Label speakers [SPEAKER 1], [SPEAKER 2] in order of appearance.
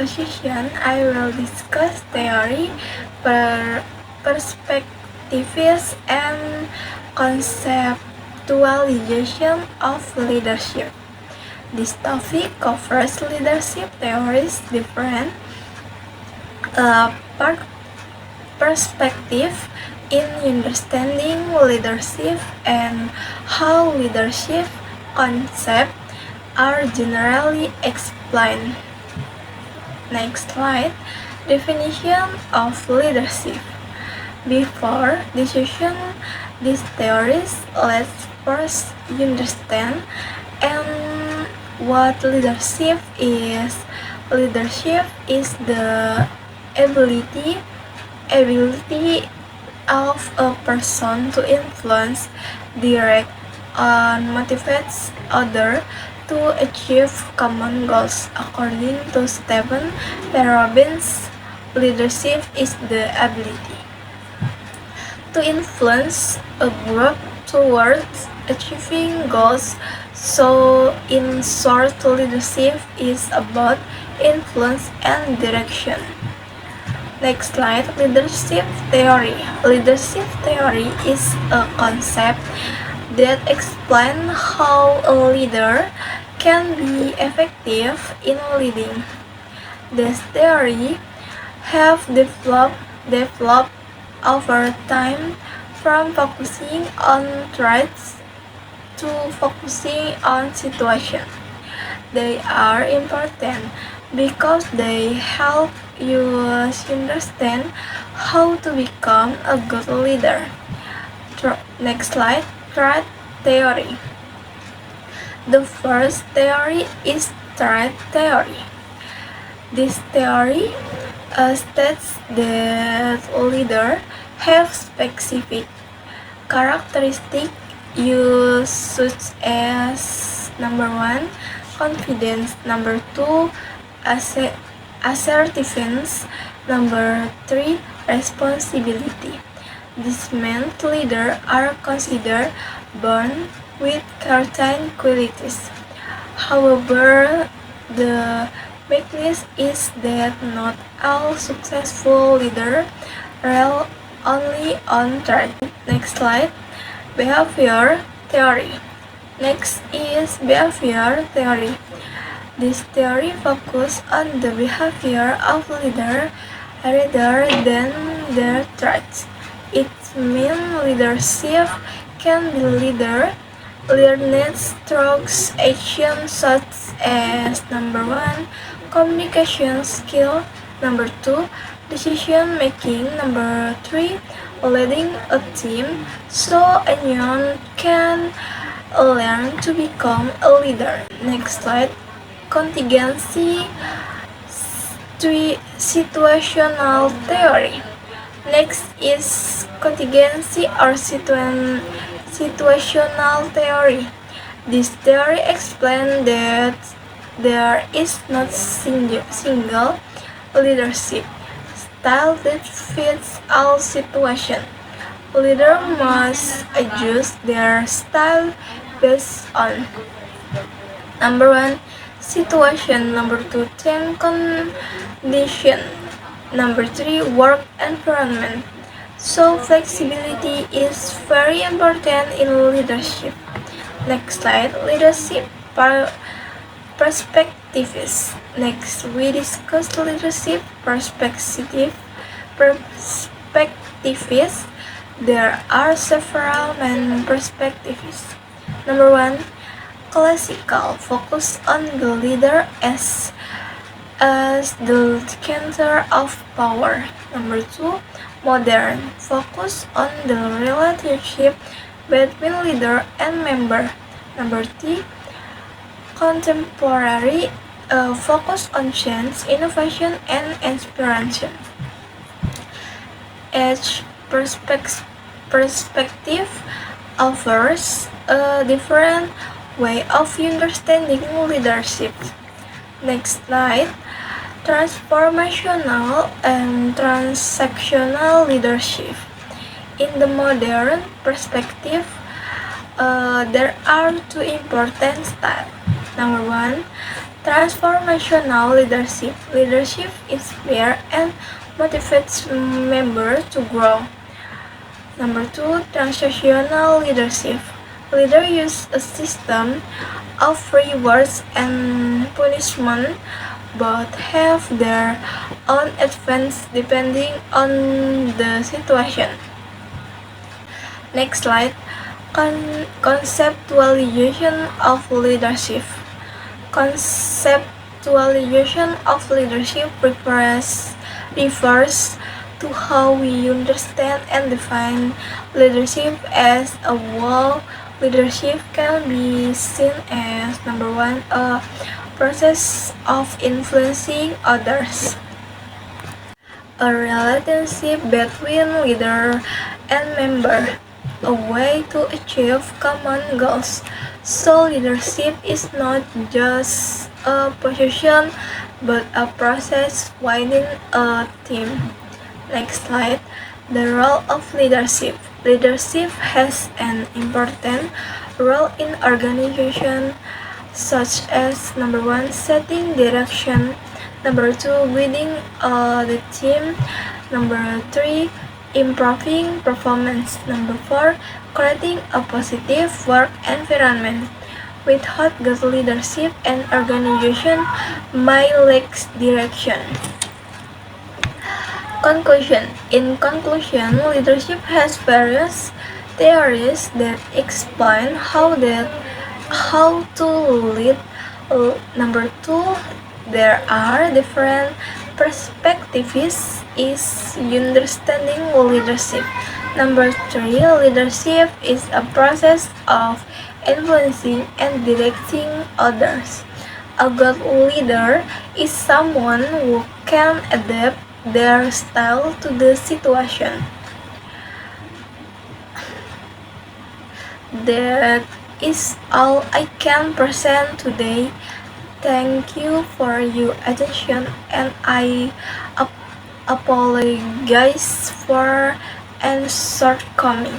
[SPEAKER 1] exposition, I will discuss theory, perspectives, and conceptualization of leadership. This topic covers leadership theories, different perspective in understanding leadership and how leadership concepts are generally explained. Next slide. Definition of leadership. Before discussion these theories, let's first understand and what leadership is. Leadership is the ability of a person to influence, direct, and motivates others to achieve common goals. According to Stephen Robbins, leadership is the ability to influence a group towards achieving goals. So, in short, leadership is about influence and direction. Next slide, leadership theory. Leadership theory is a concept that explains how a leader can be effective in leading. This theory have developed over time from focusing on traits to focusing on situations. They are important because they help you understand how to become a good leader. Next slide, trait theory. The first theory is trait theory. This theory states that leaders have specific characteristics such as number 1, confidence, number 2, assertiveness, number 3, responsibility. These means leaders are considered born with certain qualities. However, the weakness is that not all successful leaders rely only on traits. Next slide, behavior theory. Next is behavior theory. This theory focuses on the behavior of leaders rather than their traits. It means leadership can be learned through actions such as number 1, communication skill, number 2, decision making, number 3, leading a team, so anyone can learn to become a leader. Next slide, contingency situational theory. Next is contingency or situational theory. This theory explains that there is not single leadership style that fits all situations. Leaders must adjust their style based on number 1, situation, number 2, team condition, number 3, work environment. So flexibility is very important in leadership. Next slide, leadership perspectives. Next, we discuss leadership perspectives. There are several main perspectives. Number 1, classical, focus on the leader as the center of power. Number 2, modern, focus on the relationship between leader and member. Number 3, contemporary, focus on change, innovation, and inspiration. Each perspective offers a different way of understanding leadership. Next slide, transformational and transactional leadership. In the modern perspective, there are two important styles. Number 1. Transformational leadership. Leadership inspires and motivates members to grow. Number 2. Transactional leadership. Leaders use a system of rewards and punishment but have their own advantage depending on the situation. Next slide. Conceptualization of leadership. Conceptualization of leadership refers to how we understand and define leadership as a whole. Leadership can be seen as number 1, a process of influencing others, a relationship between leader and member, a way to achieve common goals. So leadership is not just a position but a process within a team. Next slide. The role of leadership. Leadership has an important role in organization such as number 1, setting direction, number 2, leading the team, number 3, improving performance, number 4, creating a positive work environment. Without good leadership, an organization may lack direction. Conclusion. In conclusion, leadership has various theories that explain how to lead. Number 2, there are different perspectives is understanding leadership. Number 3, leadership is a process of influencing and directing others. A good leader is someone who can adapt their style to the situation. That is all I can present today. Thank you for your attention and I apologize for any shortcoming.